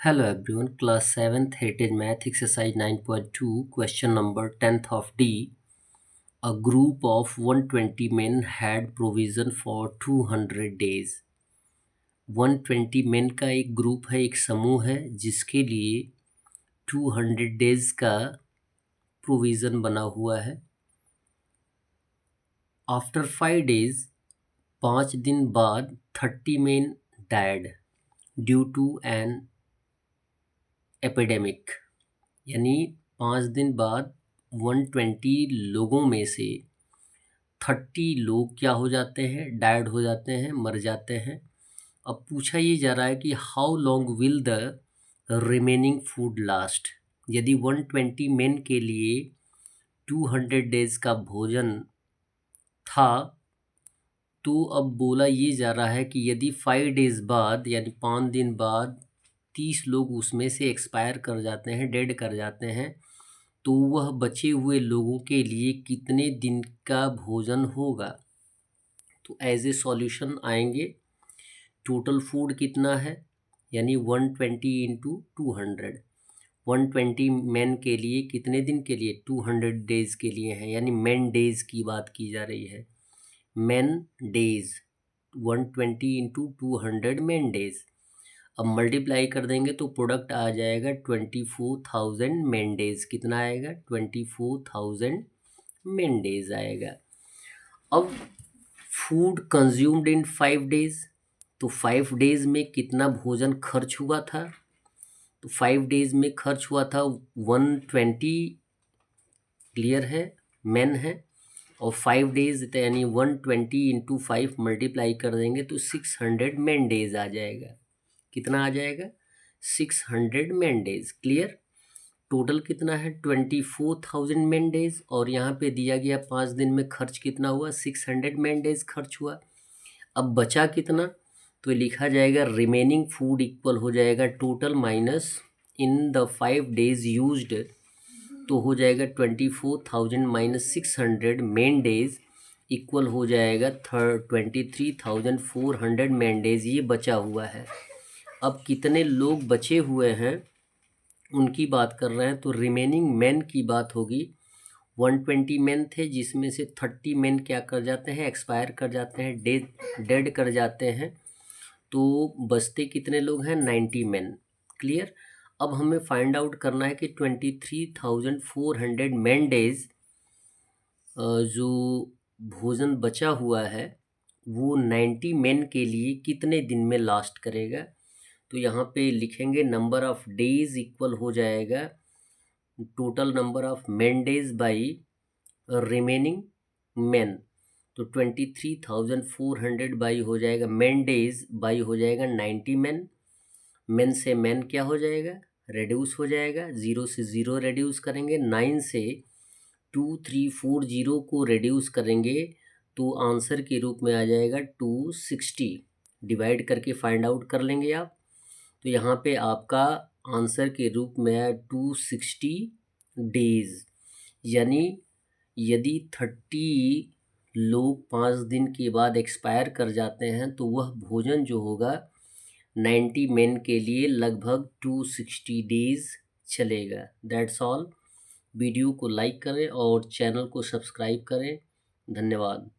Hello everyone, class 7th Heritage Math exercise 9.2 question number 10th of D. A group of 120 men had provision for 200 days. 120 men का एक group है, एक समूह है जिसके लिए 200 डेज का प्रोविज़न बना हुआ है. आफ्टर 5 डेज 5 दिन बाद 30 men died due to an epidemic. यानी 5 दिन बाद 120 लोगों में से 30 लोग क्या हो जाते हैं, डायड हो जाते हैं, मर जाते हैं. अब पूछा ये जा रहा है कि how long will the remaining food last. यदि 120 मेन के लिए 200 डेज का भोजन था, तो अब बोला ये जा रहा है कि यदि 5 डेज बाद यानी 5 दिन बाद 30 लोग उसमें से एक्सपायर कर जाते हैं, डेड कर जाते हैं, तो वह बचे हुए लोगों के लिए कितने दिन का भोजन होगा. तो एज ए सॉल्यूशन आएंगे, टोटल फूड कितना है यानी 120 इंटू 200. 120 मैन के लिए कितने दिन के लिए, 200 डेज के लिए है, यानी मैन डेज की बात की जा रही है. Man days 120 into 200 man days. अब मल्टीप्लाई कर देंगे तो प्रोडक्ट आ जाएगा 24,000 मैन डेज. कितना आएगा, 24,000 मैन डेज आएगा. अब फूड कंज्यूम्ड इन 5 डेज, तो 5 डेज में कितना भोजन खर्च हुआ था. तो 5 डेज में खर्च हुआ था 120, क्लियर है, मैन है. और 5 डेज यानी 120 इंटू 5 मल्टीप्लाई कर देंगे तो 600 मैन डेज आ जाएगा. कितना आ जाएगा, 600 मैन डेज. क्लियर. टोटल कितना है, 24,000 मैन डेज. और यहाँ पे दिया गया 5 दिन में खर्च कितना हुआ, 600 मैन डेज खर्च हुआ. अब बचा कितना, तो लिखा जाएगा रिमेनिंग फूड इक्वल हो जाएगा total minus in the 5 days used. तो हो जाएगा 24,000 माइनस 600 मेन डेज इक्वल हो जाएगा 23,400 मेन डेज. ये बचा हुआ है. अब कितने लोग बचे हुए हैं उनकी बात कर रहे हैं, तो रिमेनिंग मैन की बात होगी. 120 मैन थे जिसमें से 30 मैन क्या कर जाते हैं, एक्सपायर कर जाते हैं, डेड कर जाते हैं. तो बचते कितने लोग हैं, 90 मैन. क्लियर. अब हमें फाइंड आउट करना है कि 23,400 मैन डेज जो भोजन बचा हुआ है वो 90 मैन के लिए कितने दिन में लास्ट करेगा. तो यहाँ पे लिखेंगे नंबर ऑफ डेज इक्वल हो जाएगा total number of man days by remaining man. तो 23,400 बाई हो जाएगा मैन डेज बाई हो जाएगा 90 मैन. मैन से मैन क्या हो जाएगा, रेड्यूस हो जाएगा. 0 से 0 रेड्यूस करेंगे, 9 से 2340 को रेड्यूस करेंगे तो आंसर के रूप में आ जाएगा 260. डिवाइड करके फाइंड आउट कर लेंगे आप. तो यहाँ पे आपका आंसर के रूप में है 260 डेज. यानी यदि 30 लोग 5 दिन के बाद एक्सपायर कर जाते हैं तो वह भोजन जो होगा 90 मेन के लिए लगभग 260 डेज चलेगा. That's all. वीडियो को लाइक करें और चैनल को सब्सक्राइब करें. धन्यवाद.